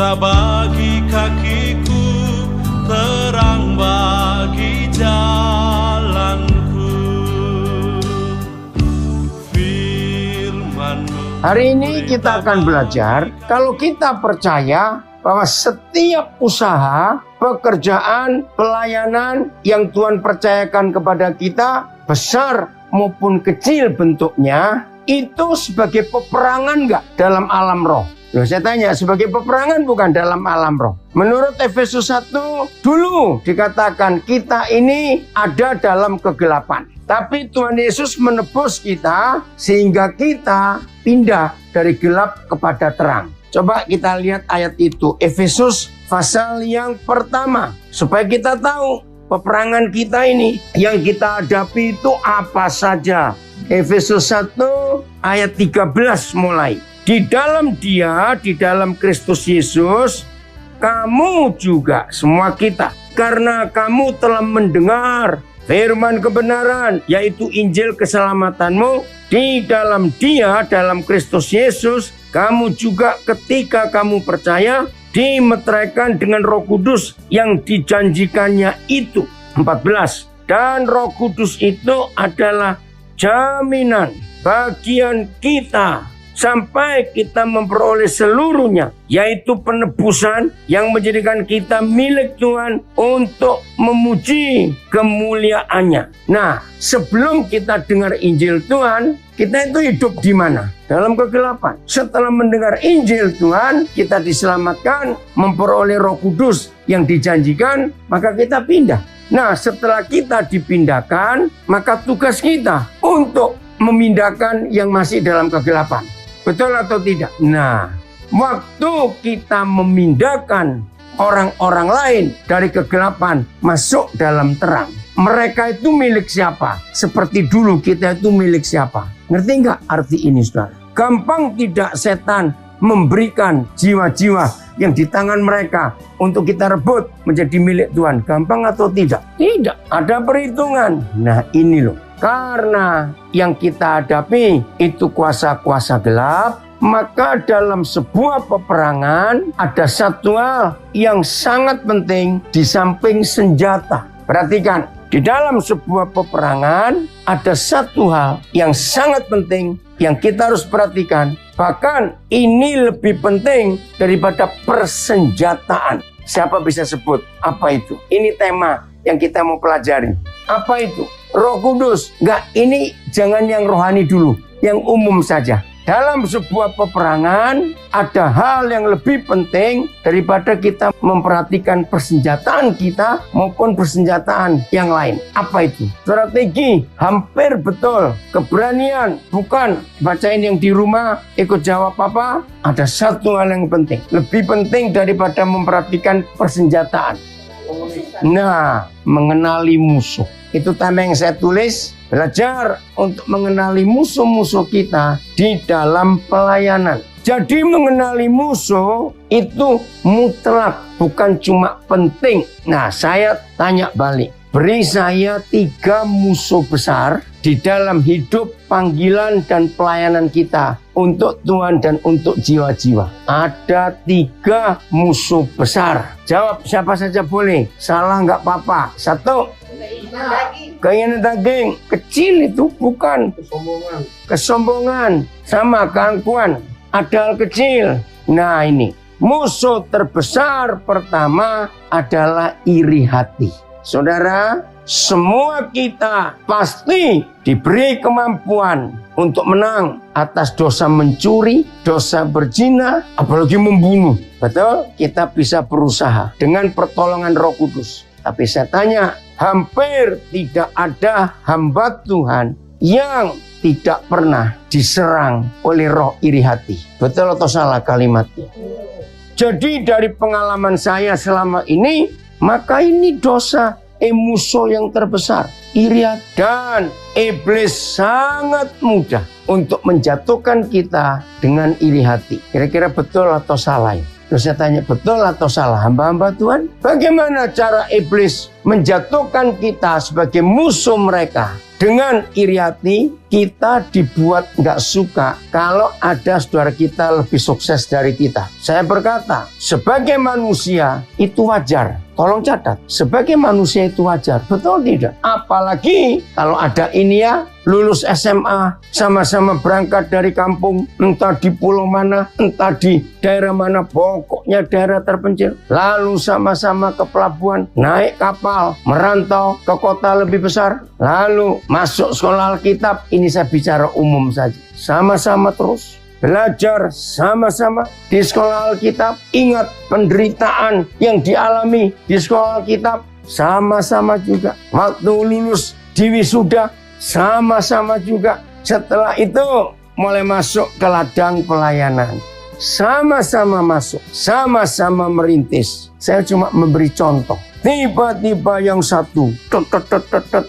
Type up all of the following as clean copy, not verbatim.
Cinta bagi kakiku, terang bagi jalanku. Firman-Mu. Hari ini kita akan belajar kalau kita percaya bahwa setiap usaha, pekerjaan, pelayanan yang Tuhan percayakan kepada kita, besar maupun kecil bentuknya, itu sebagai peperangan enggak dalam alam roh? Loh, saya tanya, sebagai peperangan bukan dalam alam roh? Menurut Efesus 1, dulu dikatakan kita ini ada dalam kegelapan. Tapi Tuhan Yesus menebus kita sehingga kita pindah dari gelap kepada terang. Coba kita lihat ayat itu, Efesus pasal yang pertama. Supaya kita tahu peperangan kita ini yang kita hadapi itu apa saja. Efesus 1 ayat 13 mulai. Di dalam Dia, di dalam Kristus Yesus, kamu juga semua kita, karena kamu telah mendengar firman kebenaran, yaitu Injil keselamatanmu. Di dalam Dia, dalam Kristus Yesus, kamu juga ketika kamu percaya dimeteraikan dengan Roh Kudus yang dijanjikannya itu. 14. Dan Roh Kudus itu adalah jaminan bagian kita sampai kita memperoleh seluruhnya, yaitu penebusan yang menjadikan kita milik Tuhan untuk memuji kemuliaannya. Nah, sebelum kita dengar Injil Tuhan, kita itu hidup di mana? Dalam kegelapan. Setelah mendengar Injil Tuhan, kita diselamatkan, memperoleh Roh Kudus yang dijanjikan, maka kita pindah. Nah, setelah kita dipindahkan, maka tugas kita untuk memindahkan yang masih dalam kegelapan. Betul atau tidak? Nah, waktu kita memindahkan orang-orang lain dari kegelapan masuk dalam terang, mereka itu milik siapa? Seperti dulu kita itu milik siapa? Ngerti nggak arti ini, saudara? Gampang tidak setan memberikan jiwa-jiwa yang di tangan mereka untuk kita rebut menjadi milik Tuhan? Gampang atau tidak? Tidak. Ada perhitungan. Nah, ini loh. Karena yang kita hadapi itu kuasa-kuasa gelap, maka dalam sebuah peperangan ada satu hal yang sangat penting di samping senjata. Perhatikan, di dalam sebuah peperangan ada satu hal yang sangat penting yang kita harus perhatikan. Bahkan ini lebih penting daripada persenjataan. Siapa bisa sebut apa itu? Ini tema yang kita mau pelajari. Apa itu? Roh Kudus. Enggak, ini jangan yang rohani dulu, yang umum saja. Dalam sebuah peperangan ada hal yang lebih penting daripada kita memperhatikan persenjataan kita maupun persenjataan yang lain. Apa itu? Strategi, hampir betul. Keberanian, bukan. Bacain yang di rumah, ikut jawab apa? Ada satu hal yang penting. Lebih penting daripada memperhatikan persenjataan. Nah, mengenali musuh. Itu tema yang saya tulis, belajar untuk mengenali musuh-musuh kita di dalam pelayanan. Jadi mengenali musuh itu mutlak, bukan cuma penting. Nah, saya tanya balik. Beri saya 3 musuh besar di dalam hidup, panggilan, dan pelayanan kita untuk Tuhan dan untuk jiwa-jiwa. Ada 3 musuh besar. Jawab siapa saja boleh. Salah nggak apa-apa. 1. Keinginan daging. Kecil itu bukan. Kesombongan. Sama keangkuhan. Ada hal kecil. Nah, ini. Musuh terbesar pertama adalah iri hati. Saudara, semua kita pasti diberi kemampuan untuk menang atas dosa mencuri, dosa berzina, apalagi membunuh. Betul? Kita bisa berusaha dengan pertolongan Roh Kudus. Tapi saya tanya, hampir tidak ada hamba Tuhan yang tidak pernah diserang oleh roh iri hati. Betul atau salah kalimatnya? Jadi dari pengalaman saya selama ini, maka ini dosa musuh yang terbesar, iri hati. Dan iblis sangat mudah untuk menjatuhkan kita dengan iri hati. Kira-kira betul atau salah ya? Terus saya tanya, betul atau salah hamba-hamba Tuhan? Bagaimana cara iblis menjatuhkan kita sebagai musuh mereka Dengan iri hati, kita dibuat nggak suka kalau ada saudara kita lebih sukses dari kita. Saya berkata, sebagai manusia itu wajar. Tolong catat, sebagai manusia itu wajar. Betul tidak? Apalagi kalau ada ini ya, lulus SMA, sama-sama berangkat dari kampung, entah di pulau mana, entah di daerah mana, pokoknya daerah terpencil. Lalu sama-sama ke pelabuhan, naik kapal, merantau ke kota lebih besar. Lalu masuk sekolah Alkitab, ini saya bicara umum saja. Sama-sama terus belajar sama-sama di sekolah Alkitab. Ingat penderitaan yang dialami di sekolah Alkitab. Sama-sama juga. Waktu lulus di wisuda, sama-sama juga. Setelah itu mulai masuk ke ladang pelayanan. Sama-sama masuk, sama-sama merintis. Saya cuma memberi contoh. Tiba-tiba yang satu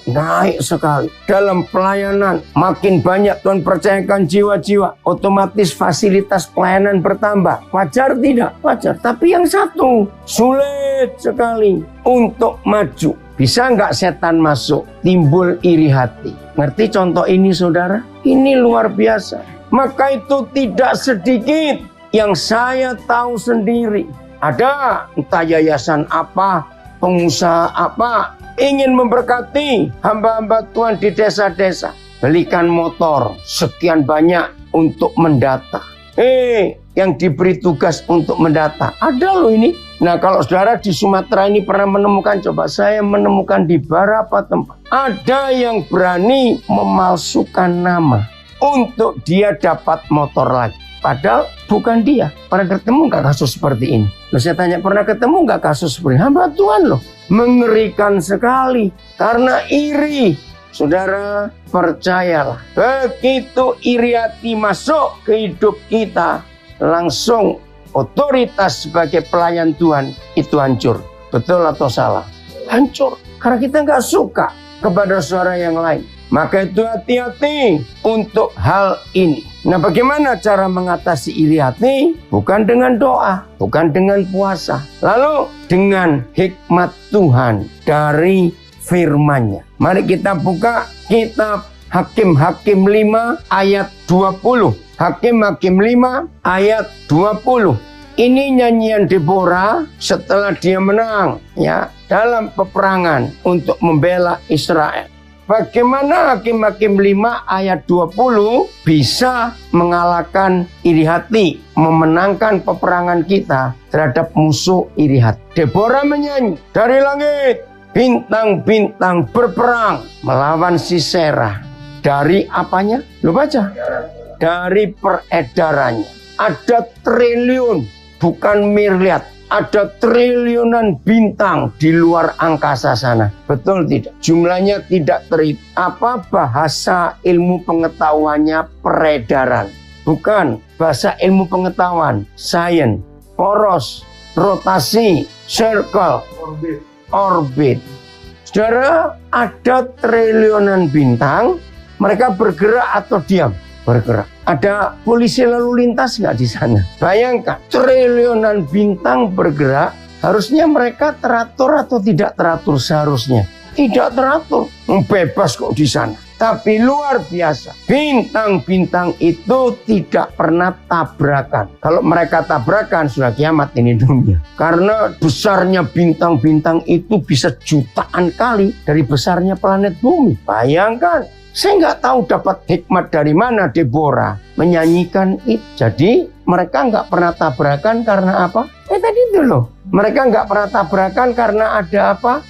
naik sekali dalam pelayanan, makin banyak Tuhan percayakan jiwa-jiwa, otomatis fasilitas pelayanan bertambah. Wajar tidak? Wajar. Tapi yang satu sulit sekali untuk maju. Bisa nggak setan masuk? Timbul iri hati. Ngerti contoh ini saudara? Ini luar biasa. Maka itu tidak sedikit yang saya tahu sendiri. Ada entah yayasan apa, pengusaha apa, ingin memberkati hamba-hamba Tuhan di desa-desa. Belikan motor sekian banyak untuk mendata. Yang diberi tugas untuk mendata. Ada loh ini. Nah kalau saudara di Sumatera ini pernah menemukan, coba saya menemukan di beberapa tempat. Ada yang berani memalsukan nama untuk dia dapat motor lagi. Padahal bukan dia. Pernah ketemu nggak kasus seperti ini? Loh, saya tanya, pernah ketemu nggak kasus seperti ini? Hamba Tuhan loh. Mengerikan sekali. Karena iri. Saudara, percayalah. Begitu iri hati masuk ke hidup kita, langsung otoritas sebagai pelayan Tuhan itu hancur. Betul atau salah? Hancur. Karena kita nggak suka kepada saudara yang lain. Maka itu hati-hati untuk hal ini. Nah, bagaimana cara mengatasi iri hati? Bukan dengan doa, bukan dengan puasa. Lalu dengan hikmat Tuhan dari firman-Nya. Mari kita buka kitab Hakim-Hakim 5 ayat 20. Hakim-Hakim 5 ayat 20. Ini nyanyian Deborah setelah dia menang ya dalam peperangan untuk membela Israel. Bagaimana Hakim-Hakim 5 ayat 20 bisa mengalahkan iri hati, memenangkan peperangan kita terhadap musuh iri hati. Deborah menyanyi, dari langit bintang-bintang berperang melawan Sisera. Dari apanya? Lu baca. Dari peredarannya. Ada triliun, bukan miliar. Ada triliunan bintang di luar angkasa sana. Betul tidak? Jumlahnya tidak terhitung. Apa bahasa ilmu pengetahuannya? Peredaran. Bukan bahasa ilmu pengetahuan. Science, poros, rotasi, circle, orbit. Saudara, ada triliunan bintang. Mereka bergerak atau diam? Bergerak. Ada polisi lalu lintas nggak di sana? Bayangkan, triliunan bintang bergerak, harusnya mereka teratur atau tidak teratur seharusnya? Tidak teratur, bebas kok di sana. Tapi luar biasa, bintang-bintang itu tidak pernah tabrakan. Kalau mereka tabrakan, sudah kiamat ini dunia. Karena besarnya bintang-bintang itu bisa jutaan kali dari besarnya planet bumi. Bayangkan. Saya nggak tahu dapat hikmat dari mana Deborah menyanyikan itu. Jadi mereka nggak pernah tabrakan karena apa? Tadi itu loh. Mereka nggak pernah tabrakan karena ada apa?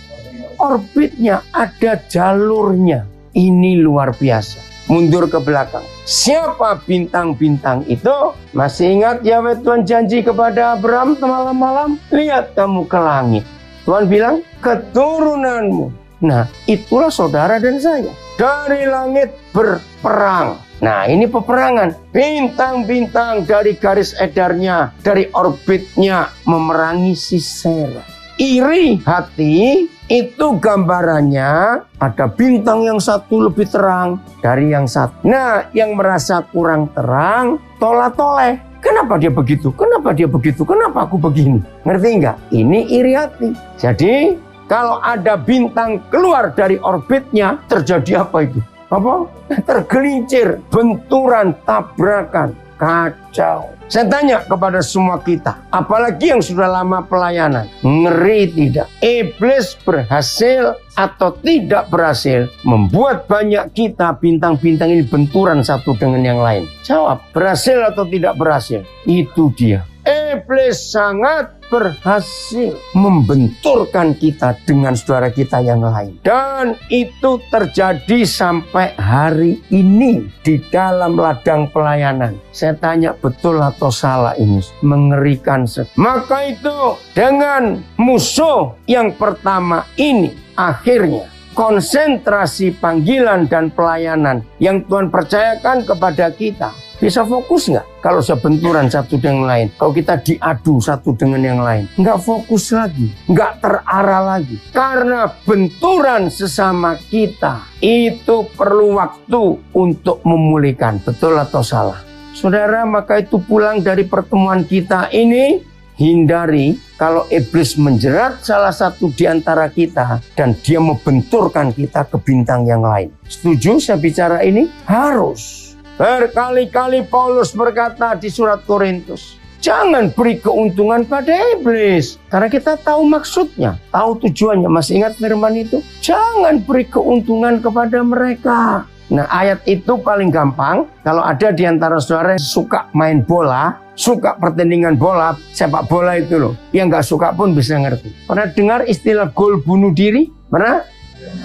Orbitnya, ada jalurnya. Ini luar biasa. Mundur ke belakang. Siapa bintang-bintang itu? Masih ingat Yahweh Tuhan janji kepada Abraham malam-malam? Lihat kamu ke langit. Tuhan bilang, keturunanmu. Nah, itulah saudara dan saya. Dari langit berperang. Nah, ini peperangan. Bintang-bintang dari garis edarnya, dari orbitnya memerangi Sisera. Iri hati itu gambarannya ada bintang yang satu lebih terang dari yang satu. Nah, yang merasa kurang terang, tola-toleh. Kenapa dia begitu? Kenapa dia begitu? Kenapa aku begini? Ngerti nggak? Ini iri hati. Jadi, kalau ada bintang keluar dari orbitnya, terjadi apa itu? apa? Tergelincir, benturan, tabrakan, kacau. Saya tanya kepada semua kita, apalagi yang sudah lama pelayanan, ngeri tidak? Iblis berhasil atau tidak berhasil membuat banyak kita bintang-bintang ini benturan satu dengan yang lain? Jawab, berhasil atau tidak berhasil? Itu dia. Iblis sangat berhasil membenturkan kita dengan saudara kita yang lain. Dan itu terjadi sampai hari ini di dalam ladang pelayanan. Saya tanya, betul atau salah ini? Mengerikan sekali. Maka itu dengan musuh yang pertama ini, akhirnya konsentrasi panggilan dan pelayanan yang Tuhan percayakan kepada kita bisa fokus nggak? Kalau sebenturan satu dengan lain, kalau kita diadu satu dengan yang lain, nggak fokus lagi, nggak terarah lagi. Karena benturan sesama kita itu perlu waktu untuk memulihkan. Betul atau salah? Saudara, maka itu pulang dari pertemuan kita ini, hindari kalau iblis menjerat salah satu di antara kita dan dia membenturkan kita ke bintang yang lain. Setuju saya bicara ini? Harus. Berkali-kali Paulus berkata di surat Korintus, jangan beri keuntungan pada iblis. Karena kita tahu maksudnya, tahu tujuannya. Masih ingat firman itu? Jangan beri keuntungan kepada mereka. Nah, ayat itu paling gampang. Kalau ada di antara saudara yang suka main bola, suka pertandingan bola, sepak bola itu loh, yang gak suka pun bisa ngerti. Pernah dengar istilah gol bunuh diri? Pernah?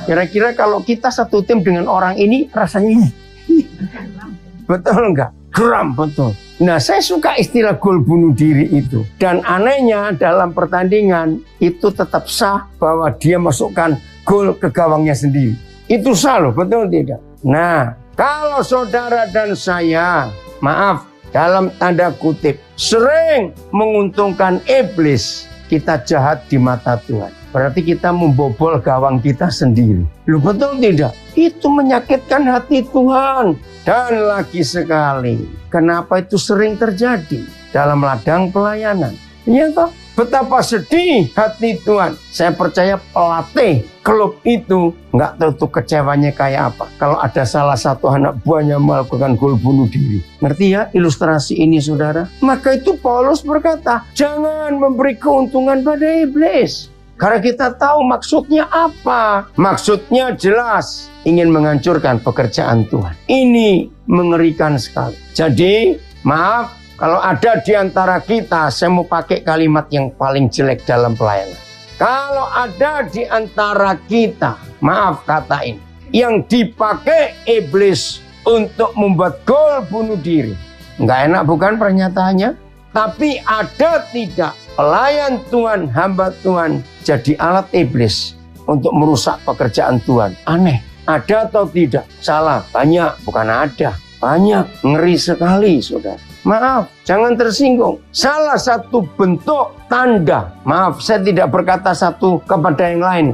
Kira-kira kalau kita satu tim dengan orang ini, rasanya ini. Betul enggak? Geram, betul. Nah, saya suka istilah gol bunuh diri itu. Dan anehnya dalam pertandingan itu tetap sah bahwa dia masukkan gol ke gawangnya sendiri. Itu sah loh, betul tidak? Nah, kalau saudara dan saya, maaf, dalam tanda kutip, sering menguntungkan iblis, kita jahat di mata Tuhan. Berarti kita membobol gawang kita sendiri. Loh, betul tidak? Itu menyakitkan hati Tuhan. Dan lagi sekali, kenapa itu sering terjadi dalam ladang pelayanan? Iya toh? Betapa sedih hati Tuhan. Saya percaya pelatih klub itu nggak tahu tuh kecewanya kayak apa. Kalau ada salah satu anak buahnya melakukan gol bunuh diri. Ngerti ya ilustrasi ini saudara? Maka itu Paulus berkata, jangan memberi keuntungan pada iblis. Karena kita tahu maksudnya apa. Maksudnya jelas, ingin menghancurkan pekerjaan Tuhan. Ini mengerikan sekali. Jadi, maaf, kalau ada di antara kita, saya mau pakai kalimat yang paling jelek dalam pelayanan. Kalau ada di antara kita, maaf kata ini, yang dipakai iblis untuk membuat gol bunuh diri. Nggak enak bukan pernyataannya? Tapi ada tidak pelayan Tuhan, hamba Tuhan, jadi alat iblis untuk merusak pekerjaan Tuhan. Aneh, ada atau tidak? Salah, banyak, bukan ada. Banyak, ngeri sekali saudara. Maaf, jangan tersinggung. Salah satu bentuk tanda, maaf saya tidak berkata satu kepada yang lain.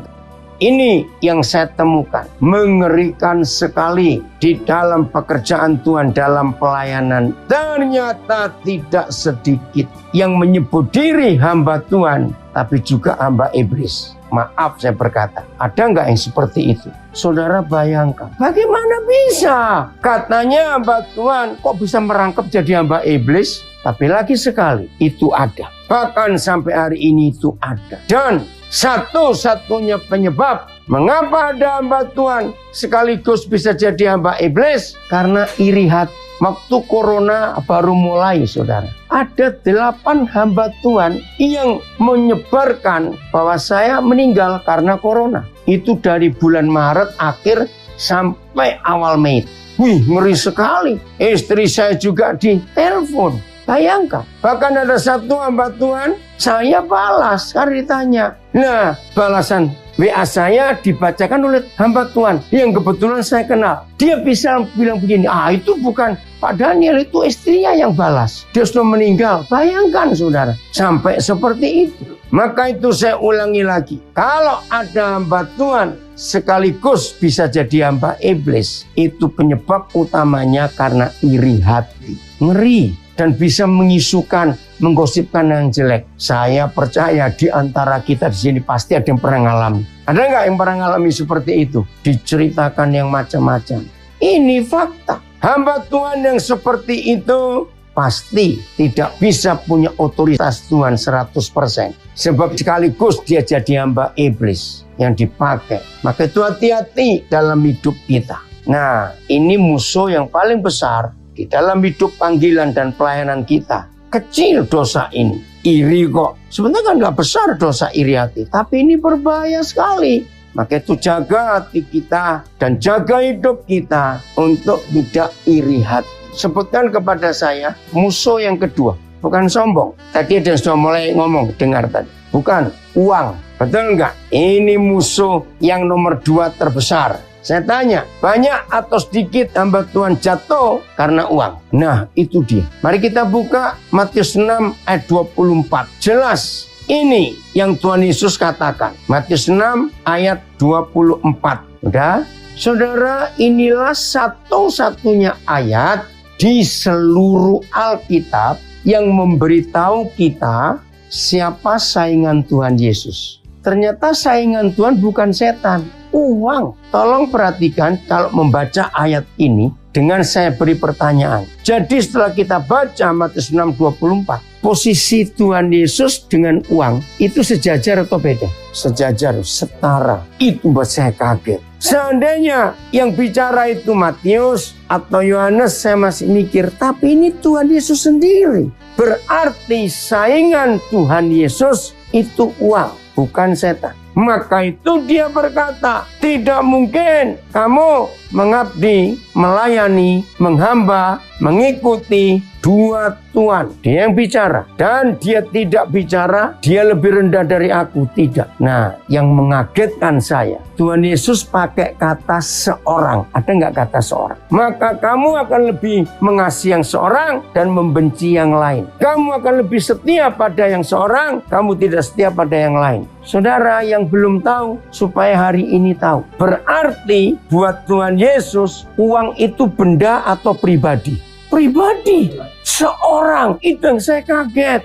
Ini yang saya temukan, mengerikan sekali di dalam pekerjaan Tuhan, dalam pelayanan. Ternyata tidak sedikit yang menyebut diri hamba Tuhan, tapi juga hamba iblis. Maaf saya berkata, ada nggak yang seperti itu? Saudara bayangkan, bagaimana bisa? Katanya hamba Tuhan, kok bisa merangkap jadi hamba iblis? Tapi lagi sekali, itu ada. Bahkan sampai hari ini itu ada. Dan satu-satunya penyebab mengapa ada hamba Tuhan sekaligus bisa jadi hamba iblis, karena iri hati. Waktu corona baru mulai saudara, ada 8 hamba Tuhan yang menyebarkan bahwa saya meninggal karena corona. Itu dari bulan Maret akhir sampai awal Mei. Wih, ngeri sekali. Istri saya juga ditelepon. Bayangkan, bahkan ada satu hamba Tuhan, saya balas karena ditanya. Nah, balasan WA saya dibacakan oleh hamba Tuhan yang kebetulan saya kenal. Dia bisa bilang begini, itu bukan Pak Daniel, itu istrinya yang balas. Dia sudah meninggal. Bayangkan saudara, sampai seperti itu. Maka itu saya ulangi lagi, kalau ada hamba Tuhan sekaligus bisa jadi hamba iblis, itu penyebab utamanya karena iri hati. Ngeri. Dan bisa mengisukan, menggosipkan yang jelek. Saya percaya di antara kita di sini pasti ada yang pernah ngalami. Ada nggak yang pernah ngalami seperti itu? Diceritakan yang macam-macam. Ini fakta. Hamba Tuhan yang seperti itu pasti tidak bisa punya otoritas Tuhan 100%. Sebab sekaligus dia jadi hamba iblis yang dipakai. Maka itu hati-hati dalam hidup kita. Nah, ini musuh yang paling besar di dalam hidup panggilan dan pelayanan kita. Kecil dosa ini. Iri kok. Sebenarnya kan gak besar dosa iri hati. Tapi ini berbahaya sekali. Maka itu jaga hati kita dan jaga hidup kita untuk tidak iri hati. Sebutkan kepada saya musuh yang kedua. Bukan sombong. Tadi ada yang sudah mulai ngomong, dengar tadi. Bukan uang. Betul nggak? Ini musuh yang nomor 2 terbesar. Saya tanya, banyak atau sedikit hamba Tuhan jatuh karena uang? Nah, itu dia. Mari kita buka Matius 6 ayat 24. Jelas. Ini yang Tuhan Yesus katakan. Matius 6 ayat 24. Udah? Saudara, inilah satu-satunya ayat di seluruh Alkitab yang memberitahu kita siapa saingan Tuhan Yesus. Ternyata saingan Tuhan bukan setan, uang. Tolong perhatikan kalau membaca ayat ini dengan saya beri pertanyaan. Jadi setelah kita baca Matius 6:24, posisi Tuhan Yesus dengan uang itu sejajar atau beda? Sejajar, setara. Itu buat saya kaget. Seandainya yang bicara itu Matius atau Yohanes, saya masih mikir, tapi ini Tuhan Yesus sendiri. Berarti saingan Tuhan Yesus itu uang, bukan setan. Maka itu dia berkata, tidak mungkin kamu mengabdi, melayani, menghamba, mengikuti dua Tuhan. Dia yang bicara. Dan dia tidak bicara, dia lebih rendah dari aku. Tidak. Nah, yang mengagetkan saya, Tuhan Yesus pakai kata seorang. Ada nggak kata seorang? Maka kamu akan lebih mengasihi yang seorang dan membenci yang lain. Kamu akan lebih setia pada yang seorang, kamu tidak setia pada yang lain. Saudara yang belum tahu, supaya hari ini tahu. Berarti buat Tuhan Yesus, uang itu benda atau pribadi? Pribadi. Seorang. Itu yang saya kaget.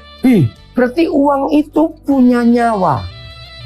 Berarti uang itu punya nyawa.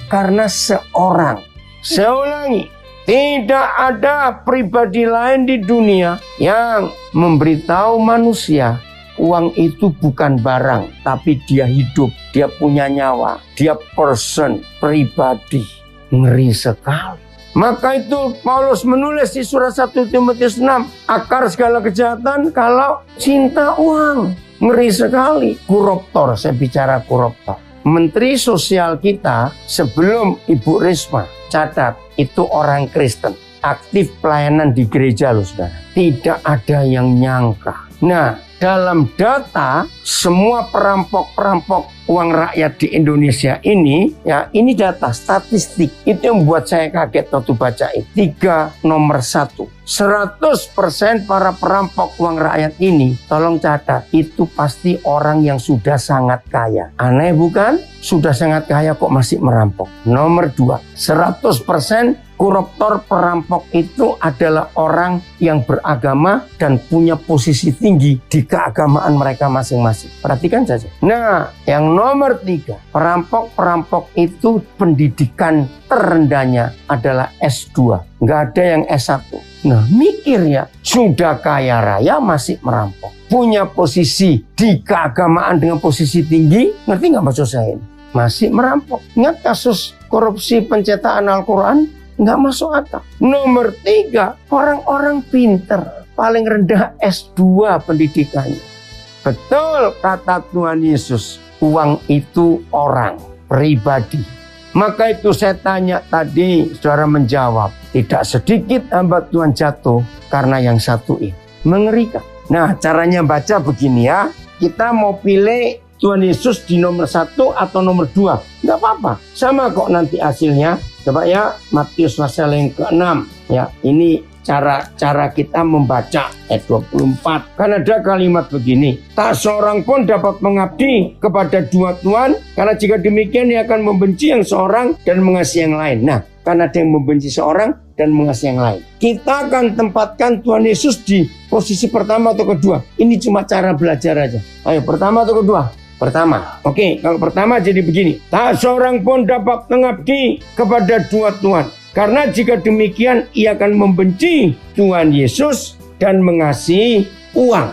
Karena seorang. Saya ulangi. Tidak ada pribadi lain di dunia yang memberitahu manusia uang itu bukan barang, tapi dia hidup, dia punya nyawa, dia person, pribadi. Ngeri sekali. Maka itu Paulus menulis di surat 1 Timotius 6, akar segala kejahatan kalau cinta uang. Ngeri sekali. Koruptor, saya bicara koruptor. Menteri Sosial kita sebelum Ibu Risma, catat, itu orang Kristen. Aktif pelayanan di gereja loh saudara. Tidak ada yang nyangka. Nah, dalam data semua perampok-perampok uang rakyat di Indonesia ini, ya ini data statistik. Itu yang membuat saya kaget waktu baca itu. 3 nomor 1. 100% para perampok uang rakyat ini, tolong catat, itu pasti orang yang sudah sangat kaya. Aneh bukan? Sudah sangat kaya kok masih merampok. Nomor 2, 100% koruptor perampok itu adalah orang yang beragama dan punya posisi tinggi di keagamaan mereka masing-masing. Perhatikan saja. Nah, yang nomor 3, perampok-perampok itu pendidikan terendahnya adalah S2. Nggak ada yang S1. Nah, mikir ya, sudah kaya raya masih merampok. Punya posisi di keagamaan dengan posisi tinggi, ngerti nggak maksud saya ini? Masih merampok. Ingat kasus korupsi pencetakan Al-Quran? Nggak masuk akal. Nomor 3, orang-orang pinter. Paling rendah S2 pendidikannya. Betul kata Tuhan Yesus, uang itu orang, pribadi. Maka itu saya tanya tadi, saudara menjawab, tidak sedikit hamba Tuhan jatuh karena yang satu ini. Mengerikan. Nah, caranya baca begini ya. Kita mau pilih Tuhan Yesus di nomor 1 atau nomor 2. Nggak apa-apa. Sama kok nanti hasilnya. Coba ya, Matius pasal yang ke-6. Ya, ini cara kita membaca ayat 24. Kan ada kalimat begini. Tak seorang pun dapat mengabdi kepada dua Tuhan. Karena jika demikian dia akan membenci yang seorang dan mengasihi yang lain. Nah, kan ada yang membenci seorang dan mengasihi yang lain. Kita akan tempatkan Tuhan Yesus di posisi pertama atau kedua. Ini cuma cara belajar aja. Ayo, pertama atau kedua? Pertama. Oke, kalau pertama jadi begini. Tak seorang pun dapat mengabdi kepada dua Tuhan. Karena jika demikian ia akan membenci Tuhan Yesus dan mengasihi uang.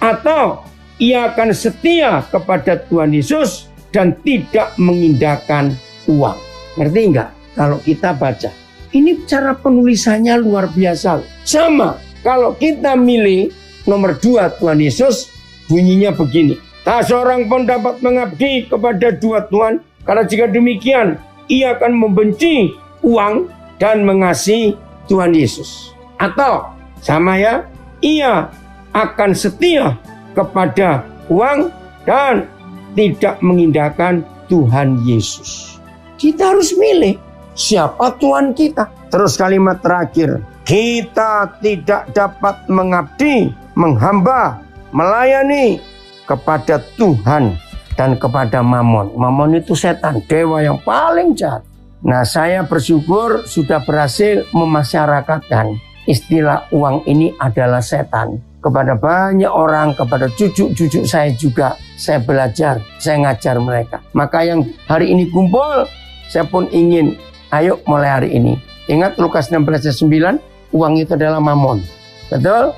Atau ia akan setia kepada Tuhan Yesus dan tidak mengindahkan uang. Ngerti enggak? Kalau kita baca. Ini cara penulisannya luar biasa. Sama kalau kita milih nomor 2 Tuhan Yesus, bunyinya begini. Tak seorang pun dapat mengabdi kepada dua Tuhan. Karena jika demikian ia akan membenci uang dan mengasihi Tuhan Yesus. Atau sama ya, ia akan setia kepada uang dan tidak mengindahkan Tuhan Yesus. Kita harus milih siapa Tuhan kita. Terus kalimat terakhir, kita tidak dapat mengabdi, menghamba, melayani kepada Tuhan dan kepada Mamon. Mamon itu setan, dewa yang paling jahat. Nah, saya bersyukur sudah berhasil memasyarakatkan istilah uang ini adalah setan. Kepada banyak orang, kepada cucu-cucu saya juga, saya belajar, saya ngajar mereka. Maka yang hari ini kumpul, saya pun ingin, ayo mulai hari ini. Ingat Lukas 16 ayat 9, uang itu adalah mamon. Betul?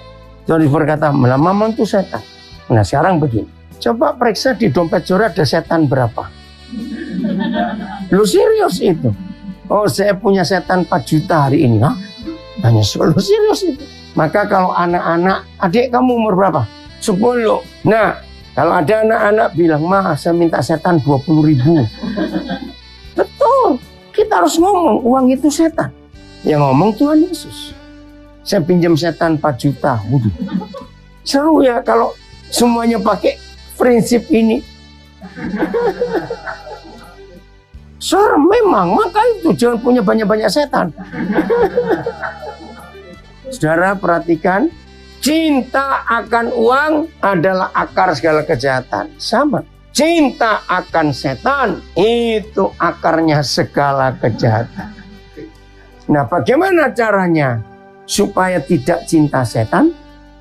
Tuhan berkata, mamon itu setan. Nah sekarang begini, coba periksa di dompet saudara ada setan berapa? Lu serius itu? Oh saya punya setan 4 juta hari ini. Hah? Hanya lu serius itu? Maka kalau anak-anak, adik kamu umur berapa? 10. Nah kalau ada anak-anak bilang, Ma saya minta setan 20.000. Betul, kita harus ngomong uang itu setan. Yang ngomong Tuhan Yesus. Saya pinjam setan 4 juta. Waduh. Seru ya kalau semuanya pakai prinsip ini. Memang, maka itu jangan punya banyak-banyak setan. Saudara perhatikan, cinta akan uang adalah akar segala kejahatan. Sama, cinta akan setan itu akarnya segala kejahatan. Nah bagaimana caranya supaya tidak cinta setan?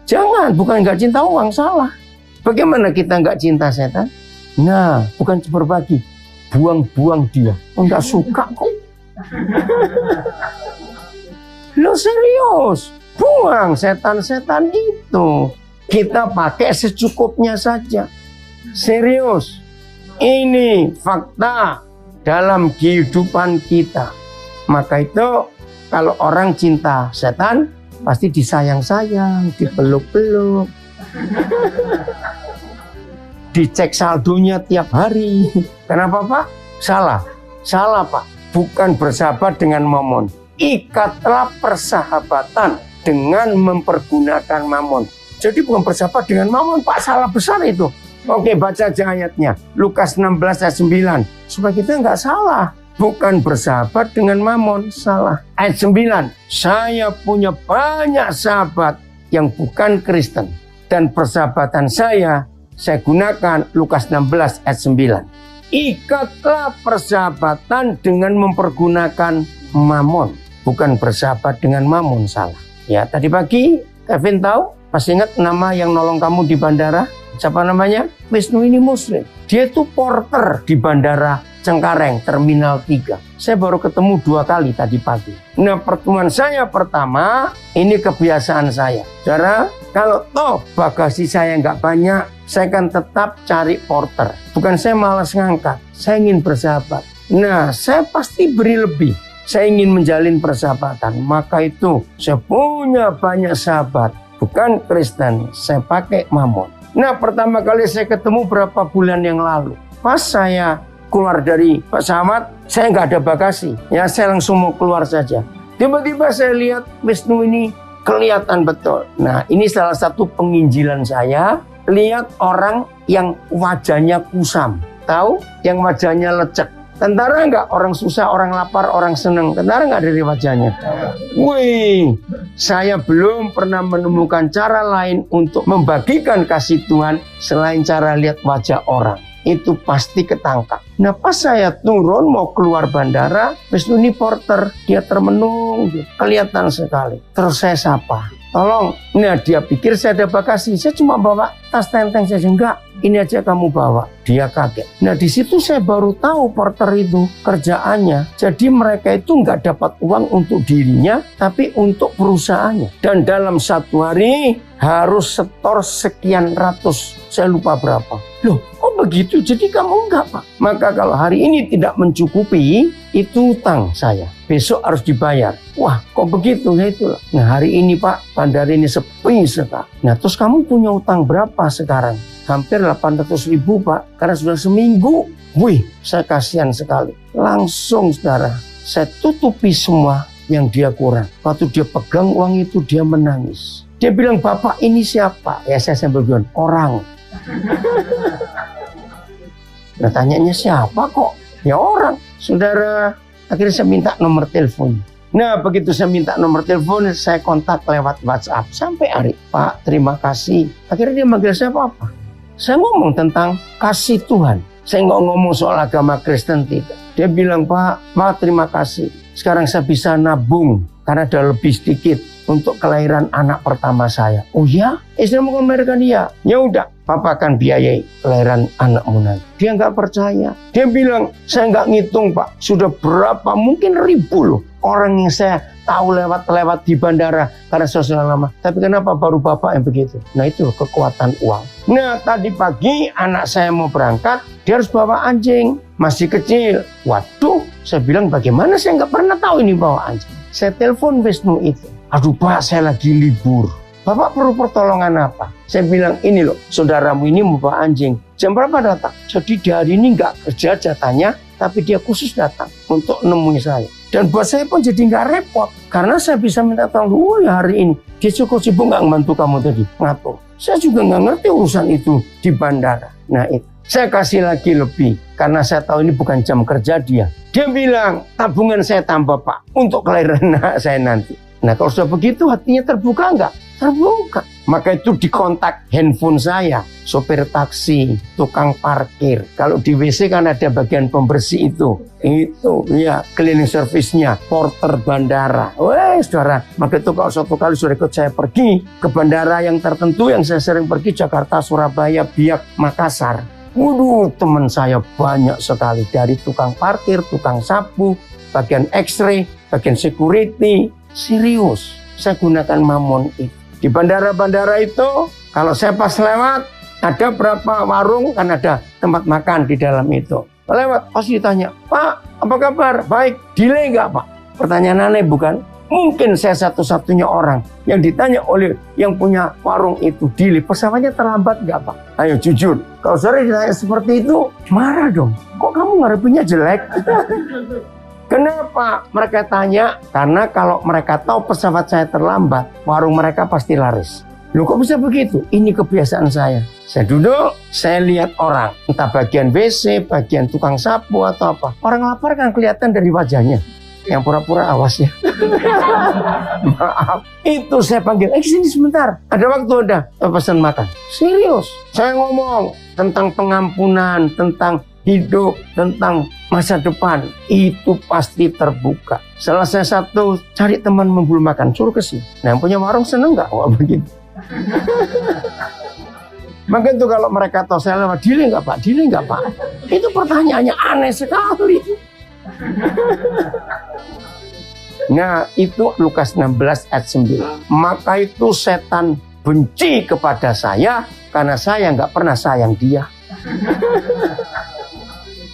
Jangan, bukan nggak cinta uang, salah. Bagaimana kita nggak cinta setan? Nah, bukan berbagi. Buang-buang dia. Enggak suka kok. Lo serius. Buang setan-setan itu. Kita pakai secukupnya saja. Serius. Ini fakta dalam kehidupan kita. Maka itu kalau orang cinta setan pasti disayang-sayang, dipeluk-peluk. Dicek saldonya tiap hari. Kenapa Pak? Salah. Salah Pak. Bukan bersahabat dengan mamon. Ikatlah persahabatan dengan mempergunakan mamon. Jadi bukan bersahabat dengan mamon Pak. Salah besar itu. Oke baca aja ayatnya. Lukas 16 ayat 9. Supaya kita nggak salah. Bukan bersahabat dengan mamon. Salah. Ayat 9. Saya punya banyak sahabat yang bukan Kristen. Dan persahabatan saya gunakan Lukas 16 ayat 9. Ikatlah persahabatan dengan mempergunakan mamon. Bukan bersahabat dengan mamon, salah. Ya, tadi pagi Kevin tahu, masih ingat nama yang nolong kamu di bandara? Siapa namanya? Wisnu ini Muslim. Dia itu porter di bandara Cengkareng, Terminal 3. Saya baru ketemu 2 kali tadi pagi. Nah, pertemuan saya pertama, ini kebiasaan saya. Saudara, kalau toh bagasi saya nggak banyak, saya akan tetap cari porter. Bukan saya malas ngangkat, saya ingin bersahabat. Nah, saya pasti beri lebih. Saya ingin menjalin persahabatan. Maka itu, saya punya banyak sahabat. Bukan Kristen, saya pakai mamon. Nah, pertama kali saya ketemu berapa bulan yang lalu. Pas saya keluar dari pesawat, saya nggak ada bagasi. Ya, saya langsung mau keluar saja. Tiba-tiba saya lihat Wisnu ini kelihatan betul. Nah, ini salah satu penginjilan saya. Lihat orang yang wajahnya kusam. Tahu? Yang wajahnya lecek. Tentara nggak? Orang susah, orang lapar, orang senang. Tentara nggak dari wajahnya? Wih, saya belum pernah menemukan cara lain untuk membagikan kasih Tuhan selain cara lihat wajah orang. Itu pasti ketangkap. Nah pas saya turun mau keluar bandara, Wisnu ini porter, dia termenung, kelihatan sekali. Terus saya sapa, tolong. Nah dia pikir saya ada bagasi, saya cuma bawa tas tenteng saja. Enggak, ini aja kamu bawa. Dia kaget. Nah di situ saya baru tahu porter itu kerjaannya. Jadi mereka itu nggak dapat uang untuk dirinya, tapi untuk perusahaannya. Dan dalam satu hari harus setor sekian ratus, saya lupa berapa. Loh, kok begitu? Jadi kamu enggak, Pak? Maka kalau hari ini tidak mencukupi, itu utang saya. Besok harus dibayar. Wah, kok begitu? Ya itulah. Nah, hari ini, Pak, bandar ini sepi sekali. Nah, terus kamu punya utang berapa sekarang? Hampir 800.000, Pak. Karena sudah seminggu. Wih, saya kasihan sekali. Langsung, saudara, saya tutupi semua yang dia kurang. Waktu dia pegang uang itu, dia menangis. Dia bilang, Bapak ini siapa? Ya, saya sambil bilang, orang. Nah tanyanya siapa kok? Ya orang. Saudara, akhirnya saya minta nomor telepon. Nah begitu saya minta nomor telepon, saya kontak lewat WhatsApp. Sampai hari, Pak terima kasih. Akhirnya dia manggil saya apa? Saya ngomong tentang kasih Tuhan. Saya nggak ngomong soal agama Kristen, tidak. Dia bilang, Pak terima kasih. Sekarang saya bisa nabung karena ada lebih sedikit untuk kelahiran anak pertama saya. Oh ya? Istri mau melahirkan dia. Ya udah, Papa akan biayai kelahiran anakmu nanti. Dia nggak percaya. Dia bilang, saya nggak ngitung, Pak. Sudah berapa, mungkin ribu loh orang yang saya tahu lewat di bandara karena sosial lama. Tapi kenapa baru Bapak yang begitu? Nah itu kekuatan uang. Nah tadi pagi anak saya mau berangkat, dia harus bawa anjing. Masih kecil. Waduh, saya bilang bagaimana saya nggak pernah tahu ini bawa anjing. Saya telepon Wisnu itu. Aduh Pak, saya lagi libur. Bapak perlu pertolongan apa? Saya bilang, ini loh, saudaramu ini mau bawa anjing. Jam berapa datang? Jadi di hari ini nggak kerja jatahnya, tapi dia khusus datang untuk nemui saya. Dan buat saya pun jadi nggak repot. Karena saya bisa minta tolong, oh ya hari ini. Dia cukup sibuk nggak membantu kamu tadi, ngatur. Saya juga nggak ngerti urusan itu di bandara. Nah itu, saya kasih lagi lebih. Karena saya tahu ini bukan jam kerja dia. Dia bilang, tabungan saya tambah Pak, untuk kelahiran anak saya nanti. Nah kalau sudah begitu hatinya terbuka enggak? Terbuka. Maka itu dikontak handphone saya. Sopir taksi, tukang parkir. Kalau di WC kan ada bagian pembersih itu. Itu ya cleaning service-nya. Porter bandara. Wah saudara. Maka itu kalau suatu kali sudah ikut saya pergi ke bandara yang tertentu. Yang saya sering pergi Jakarta, Surabaya, Biak, Makassar. Waduh teman saya banyak sekali. Dari tukang parkir, tukang sapu, bagian x-ray, bagian security. Serius, saya gunakan mamon itu. Di bandara-bandara itu, kalau saya pas lewat, ada berapa warung, kan ada tempat makan di dalam itu. Lewat, pasti ditanya, Pak, apa kabar? Baik, delay nggak Pak? Pertanyaan aneh bukan? Mungkin saya satu-satunya orang yang ditanya oleh yang punya warung itu, delay, pesawatnya terlambat nggak Pak? Ayo jujur, kalau saudara ditanya seperti itu, marah dong. Kok kamu ngarepinnya jelek? Kenapa mereka tanya? Karena kalau mereka tahu pesawat saya terlambat, warung mereka pasti laris. Loh kok bisa begitu? Ini kebiasaan saya. Saya duduk, saya lihat orang. Entah bagian WC, bagian tukang sapu atau apa. Orang lapar kan kelihatan dari wajahnya. Yang pura-pura awas ya. Maaf. Itu saya panggil, sini sebentar. Ada waktu ada. Pesan makan. Serius. Saya ngomong tentang pengampunan, tentang hidup, tentang masa depan, itu pasti terbuka. Selesai satu, cari teman membeli makan, suruh ke sini. Nah, yang punya warung seneng nggak? Wah, begitu. Maka itu kalau mereka tahu saya lewat, delay nggak Pak? Delay nggak Pak? Itu pertanyaannya aneh sekali. Nah, itu Lukas 16 ayat 9. Maka itu setan benci kepada saya karena saya nggak pernah sayang dia.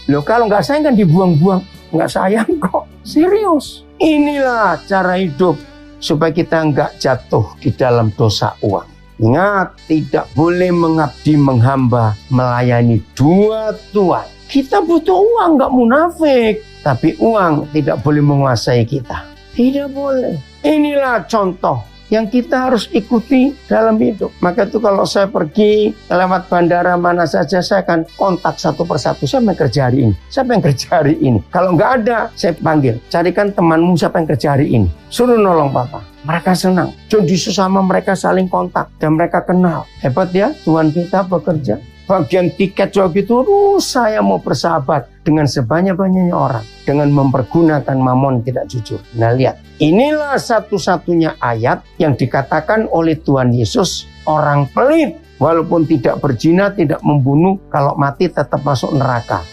Loh kalau nggak sayang kan dibuang-buang. Nggak sayang kok. Serius. Inilah cara hidup supaya kita nggak jatuh di dalam dosa uang. Ingat, tidak boleh mengabdi menghamba, melayani dua tuan. Kita butuh uang, nggak munafik. Tapi uang tidak boleh menguasai kita. Tidak boleh. Inilah contoh yang kita harus ikuti dalam hidup. Maka itu kalau saya pergi lewat bandara mana saja, saya akan kontak satu persatu. Siapa yang kerja hari ini? Siapa yang kerja hari ini? Kalau nggak ada, saya panggil. Carikan temanmu siapa yang kerja hari ini. Suruh nolong Papa. Mereka senang. Jadi sesama mereka saling kontak. Dan mereka kenal. Hebat ya, Tuhan kita bekerja. bagian tiket juga gitu. Saya mau bersahabat dengan sebanyak-banyaknya orang dengan mempergunakan mamon tidak jujur. Nah lihat, inilah satu-satunya ayat yang dikatakan oleh Tuhan Yesus orang pelit walaupun tidak berzina, tidak membunuh, kalau mati tetap masuk neraka.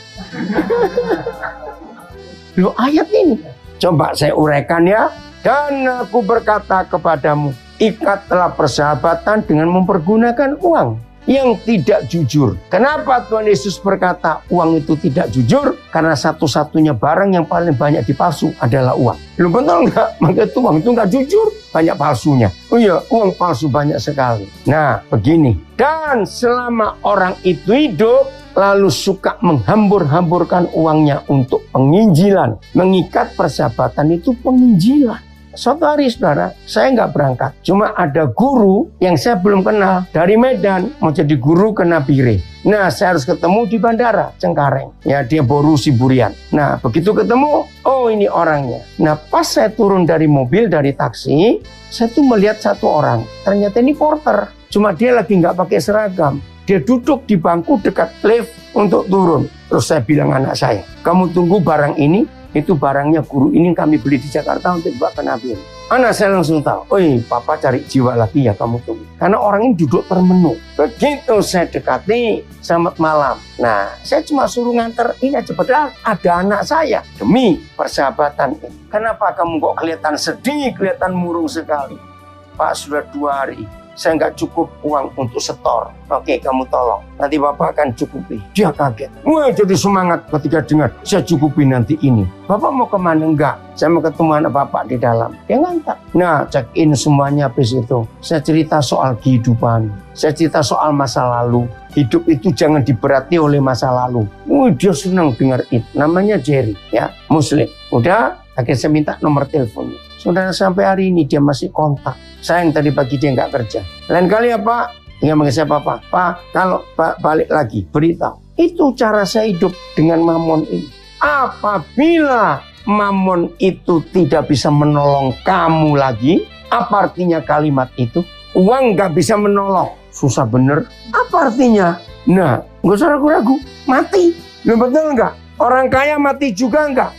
Loh ayat ini, coba saya uraikan ya. Dan aku berkata kepadamu, ikatlah persahabatan dengan mempergunakan uang yang tidak jujur. Kenapa Tuhan Yesus berkata uang itu tidak jujur? Karena satu-satunya barang yang paling banyak dipalsu adalah uang. Lu betul nggak? Maka itu uang itu nggak jujur, banyak palsunya. Oh iya, uang palsu banyak sekali. Nah, begini. Dan selama orang itu hidup, lalu suka menghambur-hamburkan uangnya untuk penginjilan. Mengikat persahabatan itu penginjilan. Suatu hari saudara, saya nggak berangkat. Cuma ada guru yang saya belum kenal dari Medan, mau jadi guru ke Nabire. Nah, saya harus ketemu di bandara Cengkareng. Ya, dia Boru Siburian. Nah, begitu ketemu, oh ini orangnya. Nah, pas saya turun dari mobil, dari taksi, saya tuh melihat satu orang. Ternyata ini porter. Cuma dia lagi nggak pakai seragam. Dia duduk di bangku dekat lift untuk turun. Terus saya bilang anak saya, kamu tunggu barang ini. Itu barangnya guru ini kami beli di Jakarta untuk dibawa ke Nabire. Anak saya langsung tahu, oi papa cari jiwa lagi ya kamu tunggu. Karena orang ini duduk termenung. Begitu saya dekati, selamat malam. Nah, saya cuma suruh nganter ini aja. Padahal ada anak saya. Demi persahabatan ini. Kenapa kamu kok kelihatan sedih, kelihatan murung sekali? Pak, sudah 2 hari. Saya nggak cukup uang untuk setor. Oke, kamu tolong. Nanti Bapak akan cukupi. Dia kaget. Wah, jadi semangat ketika dengar, saya cukupi nanti ini. Bapak mau kemana? Enggak. Saya mau ketemu anak Bapak di dalam. Dia ngantar. Nah, check in semuanya habis itu. Saya cerita soal kehidupan. Saya cerita soal masa lalu. Hidup itu jangan diberati oleh masa lalu. Wih, dia senang dengar itu. Namanya Jerry, ya, Muslim. Udah, akhirnya saya minta nomor teleponnya. Saudara, sampai hari ini dia masih kontak. Sayang tadi pagi dia nggak kerja. Lain kali ya Pak, dia manggil saya Papa. Pak, kalau Pak balik lagi, beritahu. Itu cara saya hidup dengan mamon ini. Apabila mamon itu tidak bisa menolong kamu lagi, apa artinya kalimat itu? Uang nggak bisa menolong. Susah bener. Apa artinya? Nah, nggak usah ragu-ragu. Mati. Lu betul nggak? Orang kaya mati juga nggak?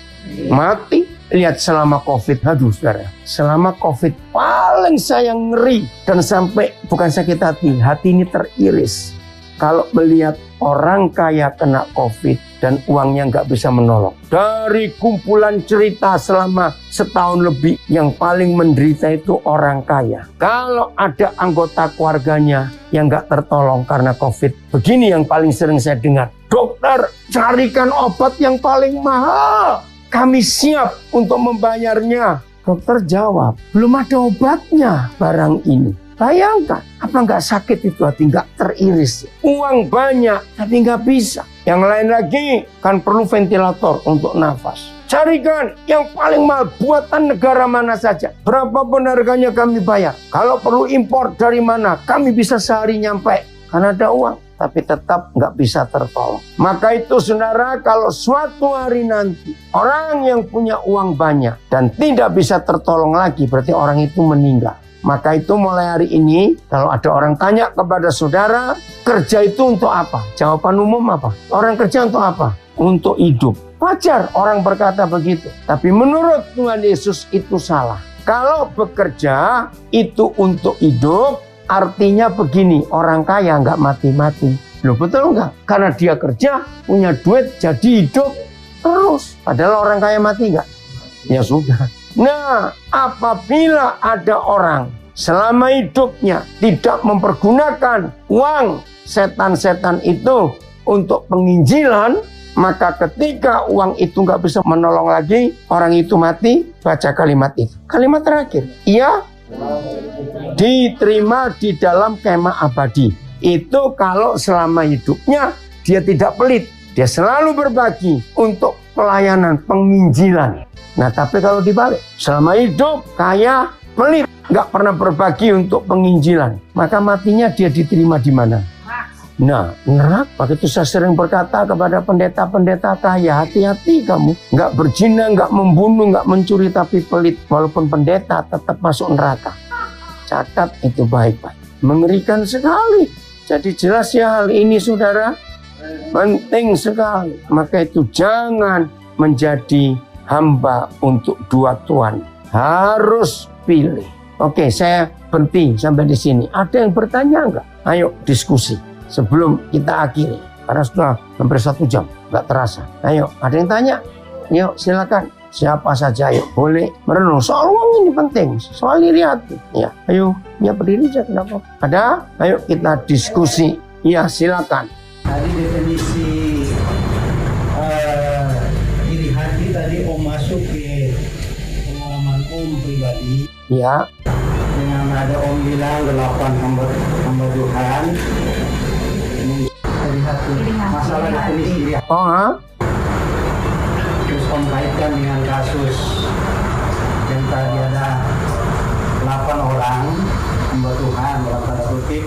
Mati. Lihat selama COVID, aduh saudara, selama COVID paling saya ngeri dan sampai bukan sakit hati ini teriris. Kalau melihat orang kaya kena COVID dan uangnya nggak bisa menolong. Dari kumpulan cerita selama setahun lebih, yang paling menderita itu orang kaya. Kalau ada anggota keluarganya yang nggak tertolong karena COVID, begini yang paling sering saya dengar. Dokter, carikan obat yang paling mahal. Kami siap untuk membayarnya. Dokter jawab, belum ada obatnya barang ini. Bayangkan, apa nggak sakit itu hati, nggak teriris. Uang banyak, tapi nggak bisa. Yang lain lagi kan perlu ventilator untuk nafas. Carikan yang paling mahal buatan negara mana saja. Berapapun harganya kami bayar. Kalau perlu impor dari mana, kami bisa sehari nyampe. Karena ada uang. Tapi tetap nggak bisa tertolong. Maka itu saudara, kalau suatu hari nanti orang yang punya uang banyak dan tidak bisa tertolong lagi, berarti orang itu meninggal. Maka itu mulai hari ini, kalau ada orang tanya kepada saudara, kerja itu untuk apa? Jawaban umum apa? Orang kerja untuk apa? Untuk hidup. Wajar orang berkata begitu. Tapi menurut Tuhan Yesus itu salah. Kalau bekerja itu untuk hidup, artinya begini, orang kaya nggak mati-mati. Loh betul nggak? Karena dia kerja, punya duit, jadi hidup terus. Padahal orang kaya mati nggak? Ya sudah. Nah, apabila ada orang selama hidupnya tidak mempergunakan uang setan-setan itu untuk penginjilan, maka ketika uang itu nggak bisa menolong lagi, orang itu mati, baca kalimat itu. Kalimat terakhir, ia diterima di dalam kemah abadi. Itu kalau selama hidupnya dia tidak pelit, dia selalu berbagi untuk pelayanan penginjilan. Nah, tapi kalau dibalik, selama hidup kaya, pelit, nggak pernah berbagi untuk penginjilan, maka matinya dia diterima di mana? Nah, neraka. Itu saya sering berkata kepada pendeta-pendeta kaya, hati-hati kamu. Nggak berzina, nggak membunuh, nggak mencuri, tapi pelit. Walaupun pendeta tetap masuk neraka. Catat itu baik-baik. Mengerikan sekali. Jadi jelas ya hal ini saudara, penting sekali. Maka itu jangan menjadi hamba untuk dua tuan. Harus pilih. Oke, saya berhenti sampai di sini. Ada yang bertanya enggak? Ayo diskusi sebelum kita akhiri. Karena sudah hampir 1 jam, nggak terasa. Ayo, ada yang tanya? Yuk, silakan. Siapa saja, ayo. Boleh merenung. Soal uang ini penting. Soal iri hati. Ya, ayo. Ya, berdiri aja. Kenapa? Ada? Ayo kita diskusi. Ya, silakan. Tadi definisi iri hati tadi Om masuk ke pengalaman Om pribadi. Ya. Dengan ada Om bilang 8 hamba Tuhan. Iri hati. Masalah definisi iri hati. Oh, ha? Terus Om kaitkan dengan kasus yang tadi ada 8 orang hamba Tuhan dalam tanda kutip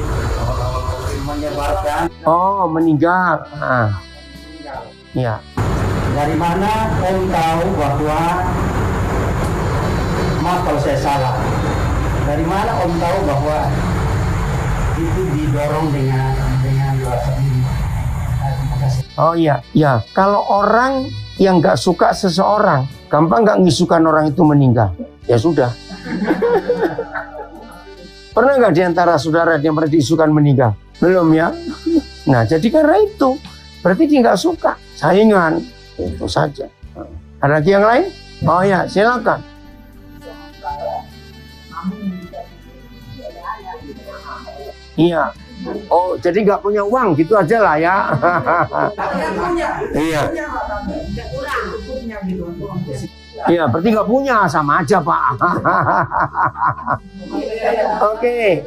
menyebarkan. Oh, meninggal. Ah. Ya. Dari mana Om tahu bahwa, maaf kalau saya salah, dari mana Om tahu bahwa itu didorong dengan rasa ini? Terima kasih. Oh iya, ya. Kalau orang yang nggak suka seseorang, gampang nggak ngisukan orang itu meninggal. Ya sudah. Pernah nggak diantara saudara yang pernah diisukan meninggal? Belum ya. Nah, jadi karena itu berarti dia nggak suka. Saingan, itu saja. Ada lagi yang lain? Oh ya, silakan. Iya. Oh, jadi nggak punya uang, gitu aja lah ya. Iya. Iya, berarti nggak punya, sama aja Pak. Oke.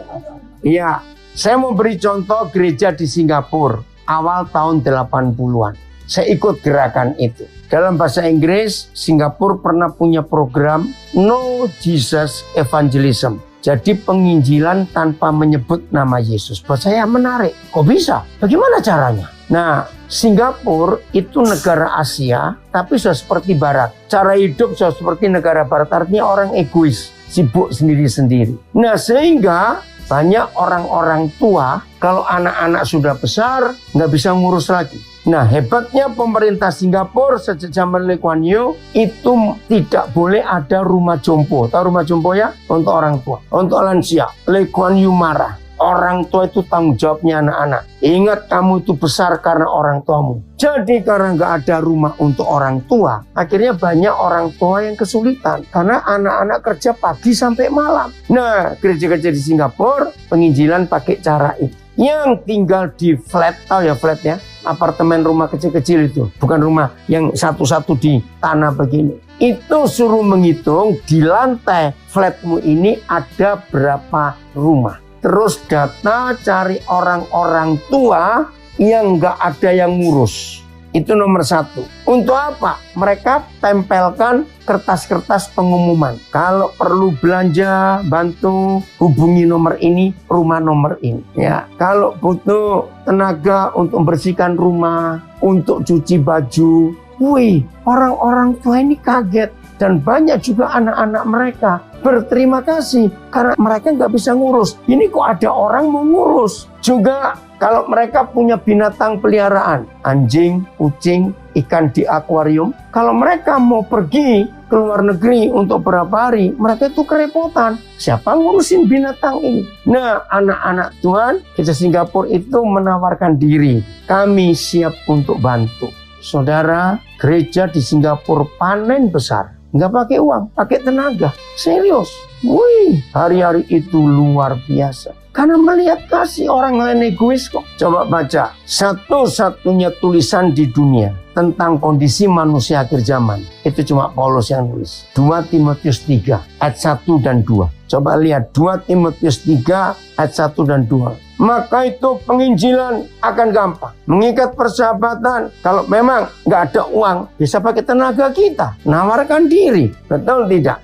Iya, saya mau beri contoh gereja di Singapura awal tahun 80-an. Saya ikut gerakan itu. Dalam bahasa Inggris, Singapura pernah punya program No Jesus Evangelism. Jadi penginjilan tanpa menyebut nama Yesus. Buat saya menarik. Kok bisa? Bagaimana caranya? Nah, Singapura itu negara Asia, tapi sudah seperti Barat. Cara hidup sudah seperti negara Barat. Artinya orang egois, sibuk sendiri-sendiri. Nah, sehingga banyak orang-orang tua, kalau anak-anak sudah besar, nggak bisa ngurus lagi. Nah, hebatnya pemerintah Singapura sejak zaman Lee Kuan Yew itu tidak boleh ada rumah jompo. Tahu rumah jompo ya? Untuk orang tua, untuk lansia. Lee Kuan Yew marah. Orang tua itu tanggung jawabnya anak-anak. Ingat, kamu itu besar karena orang tuamu. Jadi karena nggak ada rumah untuk orang tua, akhirnya banyak orang tua yang kesulitan. Karena anak-anak kerja pagi sampai malam. Nah, gereja-gereja di Singapura penginjilan pakai cara itu. Yang tinggal di flat, tahu ya flat ya? Apartemen rumah kecil-kecil itu. Bukan rumah yang satu-satu di tanah begini. Itu suruh menghitung di lantai flatmu ini ada berapa rumah. Terus data cari orang-orang tua yang nggak ada yang ngurus. Itu nomor 1. Untuk apa? Mereka tempelkan kertas-kertas pengumuman. Kalau perlu belanja, bantu, hubungi nomor ini, rumah nomor ini. Ya, kalau butuh tenaga untuk membersihkan rumah, untuk cuci baju. Wih, orang-orang tua ini kaget. Dan banyak juga anak-anak mereka berterima kasih karena mereka nggak bisa ngurus. Ini kok ada orang mau ngurus. Juga kalau mereka punya binatang peliharaan, anjing, kucing, ikan di akuarium. Kalau mereka mau pergi ke luar negeri untuk beberapa hari, mereka itu kerepotan. Siapa ngurusin binatang ini? Nah, anak-anak Tuhan, gereja Singapura itu menawarkan diri. Kami siap untuk bantu. Saudara, gereja di Singapura panen besar. Nggak pakai uang, pakai tenaga. Serius. Wih, hari-hari itu luar biasa. Karena melihat kasih orang lain egois kok. Coba baca. Satu-satunya tulisan di dunia tentang kondisi manusia akhir zaman. Itu cuma Paulus yang nulis. 2 Timotius 3 ayat 1 dan 2. Coba lihat 2 Timotius 3 ayat 1 dan 2. Maka itu penginjilan akan gampang. Mengikat persahabatan. Kalau memang nggak ada uang, bisa pakai tenaga kita. Nawarkan diri. Betul tidak?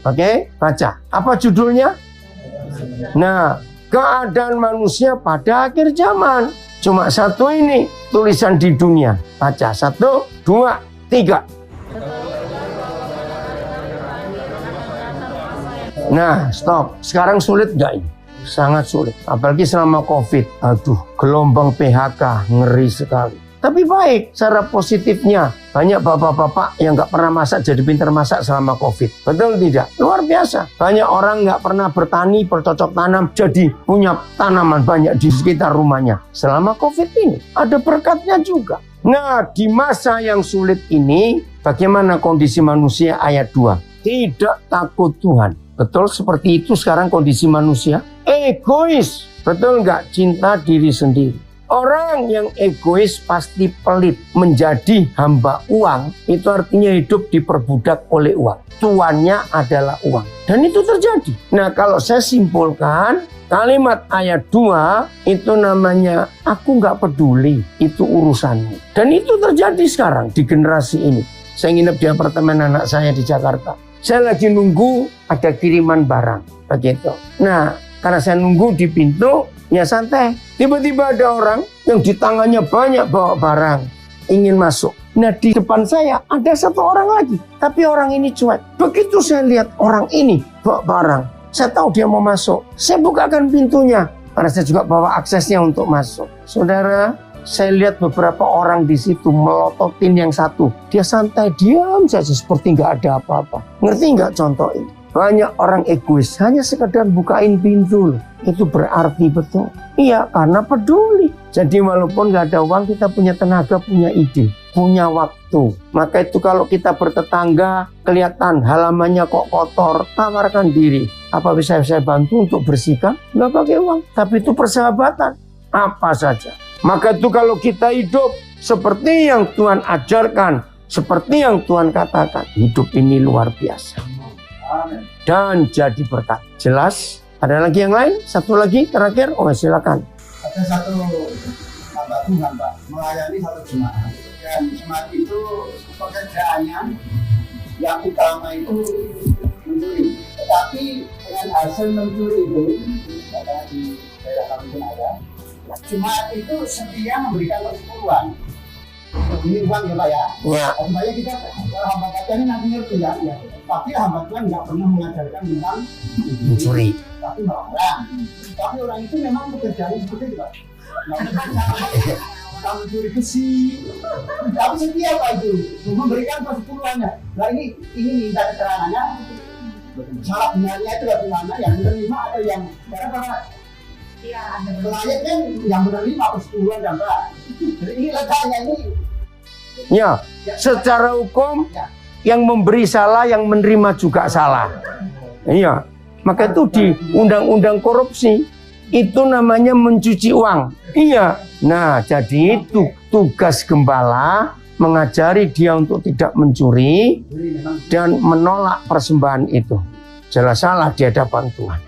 Oke, baca. Apa judulnya? Nah, keadaan manusia pada akhir zaman. Cuma satu ini tulisan di dunia. Baca 1, 2, 3. Nah, stop. Sekarang sulit nggak ini? sangat sulit. Apalagi selama COVID. Aduh, gelombang PHK ngeri sekali. Tapi baik, cara positifnya. Banyak bapak-bapak yang nggak pernah masak jadi pintar masak selama COVID. Betul tidak? Luar biasa. Banyak orang nggak pernah bertani, bercocok tanam, jadi punya tanaman banyak di sekitar rumahnya. Selama COVID ini, ada berkatnya juga. Nah, di masa yang sulit ini, bagaimana kondisi manusia ayat 2? Tidak takut Tuhan. Betul seperti itu sekarang kondisi manusia. Egois. Betul nggak? Cinta diri sendiri. Orang yang egois pasti pelit, menjadi hamba uang, itu artinya hidup diperbudak oleh uang. Tuannya adalah uang. Dan itu terjadi. Nah, kalau saya simpulkan, kalimat ayat 2 itu namanya aku nggak peduli, itu urusanmu. Dan itu terjadi sekarang di generasi ini. Saya nginep di apartemen anak saya di Jakarta. Saya lagi nunggu ada kiriman barang. Begitu. Nah, karena saya nunggu di pintu, ya santai. Tiba-tiba ada orang yang di tangannya banyak bawa barang, ingin masuk. Nah, di depan saya ada satu orang lagi, tapi orang ini cuek. Begitu saya lihat orang ini bawa barang, saya tahu dia mau masuk. Saya bukakan pintunya, karena saya juga bawa aksesnya untuk masuk. Saudara, saya lihat beberapa orang di situ melototin yang satu. Dia santai, diam saja seperti nggak ada apa-apa. Ngerti nggak contoh ini? Banyak orang egois hanya sekedar bukain pintu. Itu berarti betul. Iya, karena peduli. Jadi walaupun nggak ada uang, kita punya tenaga, punya ide, punya waktu. Maka itu kalau kita bertetangga, kelihatan halamannya kok kotor, tawarkan diri. Apa bisa saya bantu untuk bersihkan? Nggak pakai uang, tapi itu persahabatan. Apa saja. Maka itu kalau kita hidup seperti yang Tuhan ajarkan, seperti yang Tuhan katakan, hidup ini luar biasa. Dan jadi berkat. Jelas? Ada lagi yang lain? Satu lagi terakhir? Oh, silakan. Ada satu hamba Tuhan, Pak, melayani satu jemaat. Dan jemaat itu pekerjaannya yang utama itu mencuri. Tetapi dengan hasil mencuri itu, karena di daerah kami pun ada, jemaat itu setia memberikan persepuluhan. Ini uang ya Pak ya. Ya. Supaya kita kalau hamba Tuhan ini nanti ngerti ya. Tapi hamba Tuhan nggak pernah mengajarkan tentang Mencuri. tapi melarang. Tapi orang itu memang pekerjaannya seperti itu Pak. Kalau mencuri besi, tapi setia Pak itu memberikan persepuluhannya. Nah ini minta keterangannya. Salah benarnya itu bagaimana? Yang menerima atau yang para pelayan kan yang menerima persepuluhan dan Pak. Jadi ini letaknya ini. Ya, secara hukum yang memberi salah, yang menerima juga salah. Iya, maka itu di undang-undang korupsi itu namanya mencuci uang. Iya. Nah, jadi itu tugas gembala mengajari dia untuk tidak mencuri dan menolak persembahan itu. Jelas salah di hadapan Tuhan.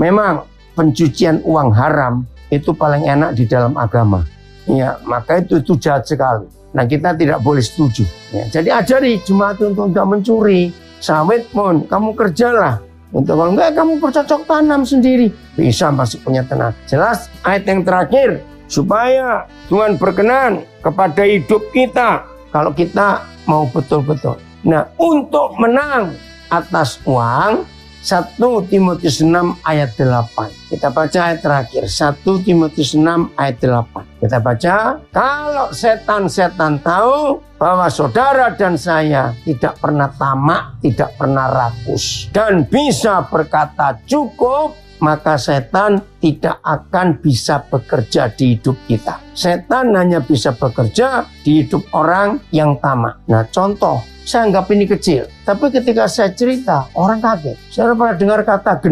Memang pencucian uang haram itu paling enak di dalam agama. Iya, maka itu jahat sekali. Nah, kita tidak boleh setuju. Ya, jadi ajari jemaat untuk tidak mencuri. Sawit pun, kamu kerjalah. Untuk kalau enggak, kamu bercocok tanam sendiri. Bisa masih punya tenaga. Jelas ayat yang terakhir. Supaya Tuhan berkenan kepada hidup kita. Kalau kita mau betul-betul. Nah, untuk menang atas uang, 1 Timotius 6 ayat 8. Kita baca ayat terakhir. 1 Timotius 6 ayat 8. Kita baca. Kalau setan-setan tahu bahwa saudara dan saya tidak pernah tamak, tidak pernah rakus, dan bisa berkata cukup, maka setan tidak akan bisa bekerja di hidup kita. Setan hanya bisa bekerja di hidup orang yang tamak. Nah, contoh. Saya anggap ini kecil, tapi ketika saya cerita, orang kaget. Saya pernah dengar kata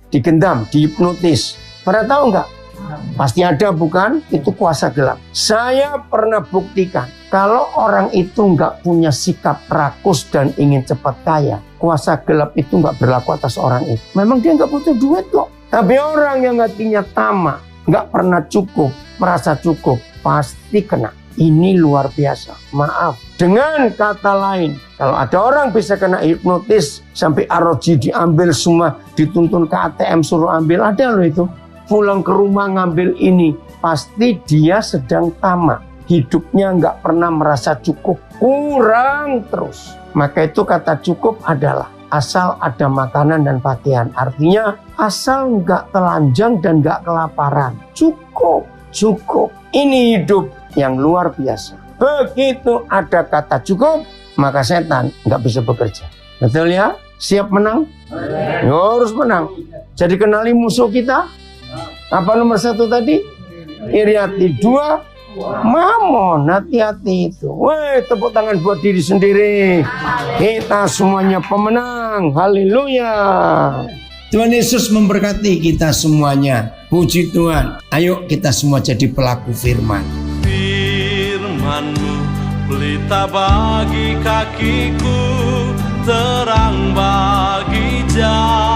digendam, dihipnotis. Pernah tahu nggak? Pasti ada bukan? Itu kuasa gelap. Saya pernah buktikan, kalau orang itu nggak punya sikap rakus dan ingin cepat kaya, kuasa gelap itu nggak berlaku atas orang itu. Memang dia nggak butuh duit kok. Tapi orang yang hatinya tamak, nggak pernah cukup, merasa cukup, pasti kena. Ini luar biasa. Maaf. Dengan kata lain, kalau ada orang bisa kena hipnotis sampai ROG diambil semua, dituntun ke ATM suruh ambil, ada loh itu. Pulang ke rumah ngambil ini, pasti dia sedang tamak. Hidupnya nggak pernah merasa cukup, kurang terus. Maka itu kata cukup adalah asal ada makanan dan pakaian. Artinya asal nggak telanjang dan nggak kelaparan. Cukup, cukup. Ini hidup yang luar biasa. Begitu ada kata cukup, maka setan nggak bisa bekerja. Betul ya? Siap menang? Ya, harus menang. Jadi kenali musuh kita. Apa nomor 1 tadi? Iri hati. 2, mamon. Hati-hati itu. Woi, tepuk tangan buat diri sendiri. Kita semuanya pemenang. Haleluya. Tuhan Yesus memberkati kita semuanya. Puji Tuhan. Ayo kita semua jadi pelaku firman. Firman-Mu pelita bagi kakiku, terang bagi jalan.